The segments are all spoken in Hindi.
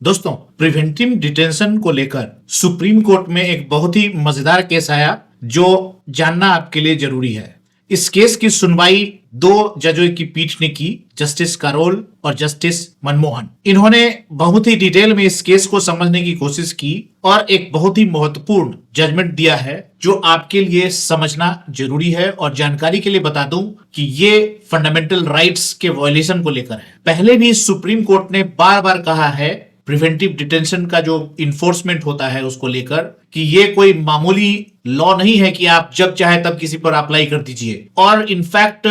दोस्तों, प्रिवेंटिव डिटेंशन को लेकर सुप्रीम कोर्ट में एक बहुत ही मजेदार केस आया जो जानना आपके लिए जरूरी है। इस केस की सुनवाई दो जजों की पीठ ने की, जस्टिस करोल और जस्टिस मनमोहन। इन्होंने बहुत ही डिटेल में इस केस को समझने की कोशिश की और एक बहुत ही महत्वपूर्ण जजमेंट दिया है जो आपके लिए समझना जरूरी है। और जानकारी के लिए बता दूं कि ये फंडामेंटल राइट्स के वायलेशन को लेकर है। पहले भी सुप्रीम कोर्ट ने बार बार कहा है प्रिवेंटिव डिटेंशन का जो इन्फोर्समेंट होता है उसको लेकर कि ये कोई मामूली लॉ नहीं है कि आप जब चाहे तब किसी पर अप्लाई कर दीजिए। और इनफैक्ट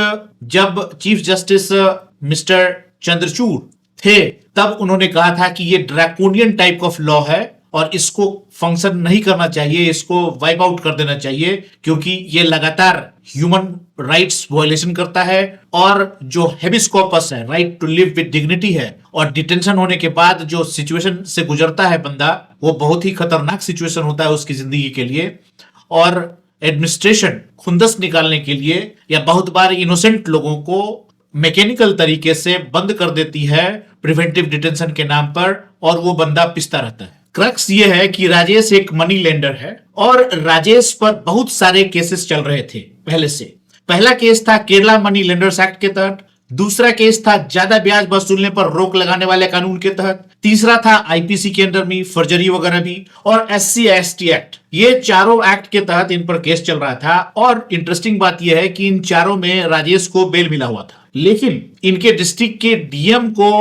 जब चीफ जस्टिस मिस्टर चंद्रचूड़ थे तब उन्होंने कहा था कि ये ड्रैकोनियन टाइप ऑफ लॉ है और इसको फंक्शन नहीं करना चाहिए, इसको वाइप आउट कर देना चाहिए, क्योंकि ये लगातार ह्यूमन राइट्स वायलेशन करता है। और जो हेबिस कॉर्पस है, right to live with dignity है, और डिटेंशन होने के बाद जो सिचुएशन से गुजरता है बंदा, वो बहुत ही खतरनाक सिचुएशन होता है उसकी जिंदगी के लिए। और एडमिनिस्ट्रेशन खुंदस निकालने के लिए या बहुत बार इनोसेंट लोगों को मैकेनिकल तरीके से बंद कर देती है प्रिवेंटिव डिटेंशन के नाम पर, और वो बंदा पिसता रहता है। क्रक्स ये है कि राजेश एक मनी लेंडर है और राजेश पर बहुत सारे केसेस चल रहे थे पहले से। पहला केस था केरला मनी लेंडर्स एक्ट के तहत, दूसरा केस था ज्यादा ब्याज वसूलने पर रोक लगाने वाले कानून के तहत, तीसरा था आईपीसी के अंडर में फर्जरी वगैरह भी, और SC/ST एक्ट। ये चारों एक्ट के तहत इन पर केस चल रहा था। और इंटरेस्टिंग बात यह है कि इन चारों में राजेश को बेल मिला हुआ था, लेकिन इनके डिस्ट्रिक्ट के डीएम को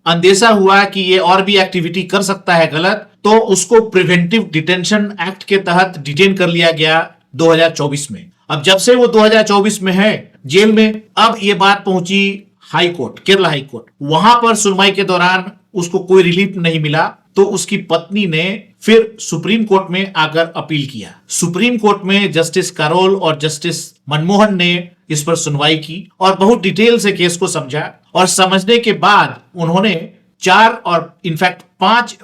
अंदेशा हुआ कि ये और भी एक्टिविटी कर सकता है गलत, तो उसको प्रिवेंटिव डिटेंशन एक्ट के तहत डिटेन कर लिया गया 2024 में। अब जब से वो 2024 में है जेल में, अब ये बात पहुंची high court, Kerala high court. वहां पर सुनवाई के दौरान उसको कोई रिलीफ नहीं मिला, तो उसकी पत्नी ने फिर सुप्रीम कोर्ट में आकर अपील किया। सुप्रीम कोर्ट में जस्टिस करोल और जस्टिस मनमोहन ने इस पर सुनवाई की और बहुत डिटेल से केस को समझा, और समझने के बाद उन्होंने 4 और इनफैक्ट 5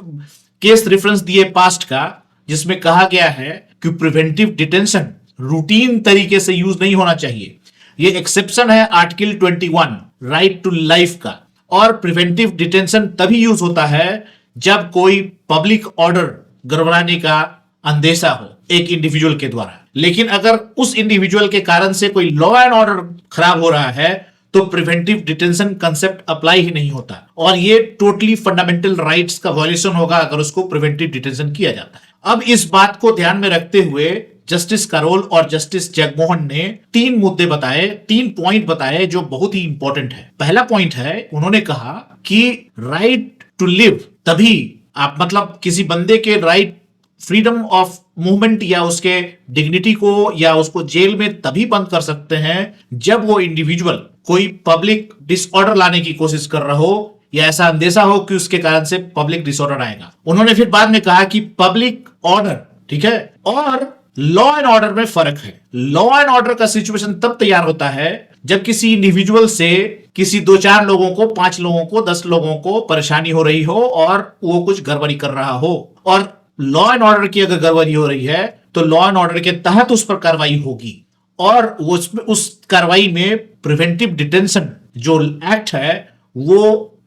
केस रेफरेंस दिए पास्ट का, जिसमें कहा गया है कि प्रिवेंटिव डिटेंशन रूटीन तरीके से यूज नहीं होना चाहिए। ये एक्सेप्शन है आर्टिकल 21 राइट टू लाइफ का, और प्रिवेंटिव डिटेंशन तभी यूज होता है जब कोई पब्लिक ऑर्डर गड़बड़ाने का अंदेशा हो एक इंडिविजुअल के द्वारा। लेकिन अगर उस इंडिविजुअल के कारण से कोई लॉ एंड ऑर्डर खराब हो रहा है तो प्रिवेंटिव डिटेंशन कंसेप्ट अप्लाई ही नहीं होता, और ये टोटली फंडामेंटल राइट्स का वायलेशन होगा अगर उसको प्रिवेंटिव डिटेंशन किया जाता है। अब इस बात को ध्यान में रखते हुए जस्टिस करोल और जस्टिस जगमोहन ने 3 मुद्दे बताए, 3 पॉइंट बताए जो बहुत ही इंपॉर्टेंट है। पहला पॉइंट है, उन्होंने कहा कि राइट टू लिव तभी आप, मतलब किसी बंदे के राइट फ्रीडम ऑफ मूवमेंट या उसके डिग्निटी को या उसको जेल में तभी बंद कर सकते हैं जब वो इंडिविजुअल कोई पब्लिक डिसऑर्डर लाने की कोशिश कर रहा हो या ऐसा अंदेशा हो कि उसके कारण से पब्लिक डिसऑर्डर आएगा। उन्होंने फिर बाद में कहा कि पब्लिक ऑर्डर, ठीक है, और लॉ एंड ऑर्डर में फर्क है। लॉ एंड ऑर्डर का सिचुएशन तब तैयार होता है जब किसी इंडिविजुअल से किसी 2-4 लोगों को, 5 लोगों को, 10 लोगों को परेशानी हो रही हो और वो कुछ गड़बड़ी कर रहा हो, और लॉ एंड ऑर्डर की अगर गड़बड़ी हो रही है तो लॉ एंड ऑर्डर के तहत उस पर कार्रवाई होगी, और उस कार्रवाई में प्रिवेंटिव डिटेंशन जो एक्ट है वो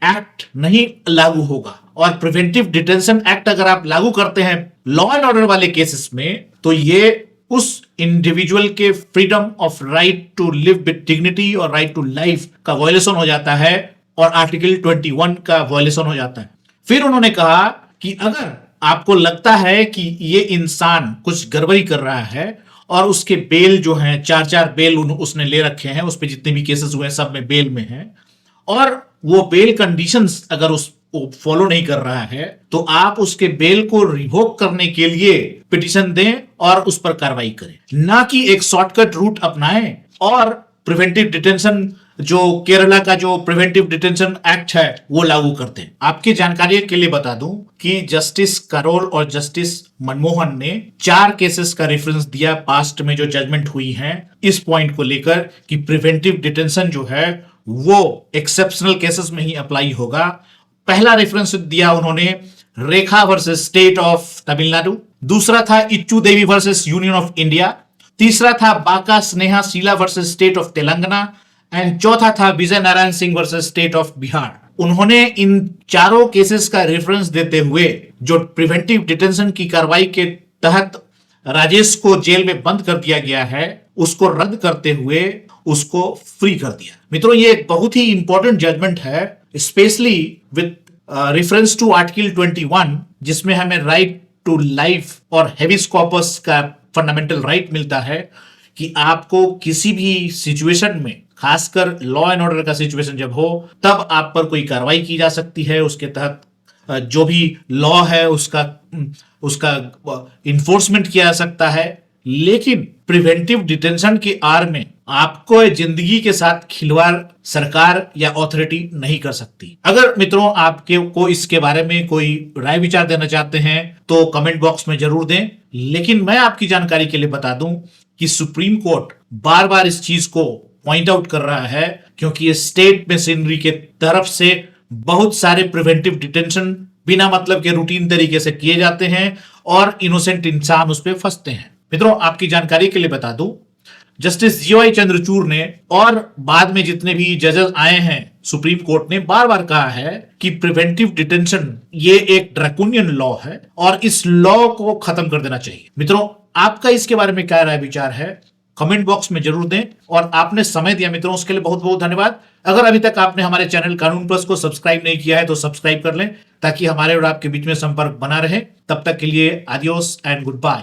एक्ट नहीं लागू होगा। और प्रिवेंटिव डिटेंशन एक्ट अगर आप लागू करते हैं लॉ एंड ऑर्डर वाले केसेस में, तो ये उस इंडिविजुअल के freedom of right to live with dignity और राइट टू लाइफ का वायलेशन हो जाता है, और आर्टिकल 21 का वायलेशन हो जाता है। फिर उन्होंने कहा कि अगर आपको लगता है कि ये इंसान कुछ गड़बड़ी कर रहा है और उसके बेल जो हैं 4-4 बेल उसने ले रखे हैं, उस पे जितने भी केसेस हुए हैं सब में बेल में हैं, और वो बेल कंडीशंस अगर उस फॉलो नहीं कर रहा है, तो आप उसके बेल को रिवोक करने के लिए पिटीशन दें और उस पर कार्रवाई करें, ना कि एक शॉर्टकट रूट अपनाएं और प्रिवेंटिव डिटेंशन जो केरला का जो प्रिवेंटिव डिटेंशन एक्ट है वो लागू करते हैं। आपकी जानकारी के लिए बता दूं कि जस्टिस करोल और जस्टिस मनमोहन ने 4 केसेस का रेफरेंस दिया पास्ट में जो जजमेंट हुई हैं इस पॉइंट को लेकर कि प्रिवेंटिव डिटेंशन जो है वो एक्सेप्शनल केसेस में ही अप्लाई होगा। पहला रेफरेंस दिया उन्होंने Rekha versus state of Tamil Nadu, दूसरा था Ichchhu Devi versus union of India, तीसरा था Baka Sneha Sheela versus state of Telangana, and चौथा था Vijay Narayan Singh versus state of Bihar. उन्होंने इन चारों केसेस का रेफरेंस देते हुए जो प्रिवेंटिव डिटेंशन की कार्रवाई के तहत राजेश को जेल में बंद कर दिया गया है उसको रद्द करते हुए उसको फ्री कर दिया। मित्रों, ये एक बहुत ही इंपॉर्टेंट जजमेंट है, specially with reference to article 21, जिसमें हमें राइट टू लाइफ और हेबिस कॉर्पस का फंडामेंटल राइट मिलता है कि आपको किसी भी सिचुएशन में, खासकर लॉ एंड ऑर्डर का सिचुएशन जब हो, तब आप पर कोई कार्रवाई की जा सकती है। उसके तहत जो भी लॉ है उसका इन्फोर्समेंट किया जा सकता है, लेकिन प्रिवेंटिव डिटेंशन की आड़ में आपको जिंदगी के साथ खिलवाड़ सरकार या अथॉरिटी नहीं कर सकती। अगर मित्रों आपके को इसके बारे में कोई राय विचार देना चाहते हैं तो कमेंट बॉक्स में जरूर दें, लेकिन मैं आपकी जानकारी के लिए बता दूं कि सुप्रीम कोर्ट बार बार इस चीज को पॉइंट आउट कर रहा है, क्योंकि ये स्टेट मशीनरी के तरफ से बहुत सारे प्रिवेंटिव डिटेंशन बिना मतलब के रूटीन तरीके से किए जाते हैं और इनोसेंट इंसान उस पर फंसते हैं। मित्रों, आपकी जानकारी के लिए बता दूं, जस्टिस जीवाई चंद्रचूड़ ने और बाद में जितने भी जजेस आए हैं सुप्रीम कोर्ट ने बार बार कहा है कि प्रिवेंटिव डिटेंशन ये एक ड्रैकोनियन लॉ है और इस लॉ को खत्म कर देना चाहिए। मित्रों, आपका इसके बारे में क्या राय विचार है कमेंट बॉक्स में जरूर दें, और आपने समय दिया मित्रों उसके लिए बहुत बहुत धन्यवाद। अगर अभी तक आपने हमारे चैनल कानून प्लस को सब्सक्राइब नहीं किया है तो सब्सक्राइब कर लें, ताकि हमारे और आपके बीच में संपर्क बना रहे। तब तक के लिए आदियोस एंड गुड बाय।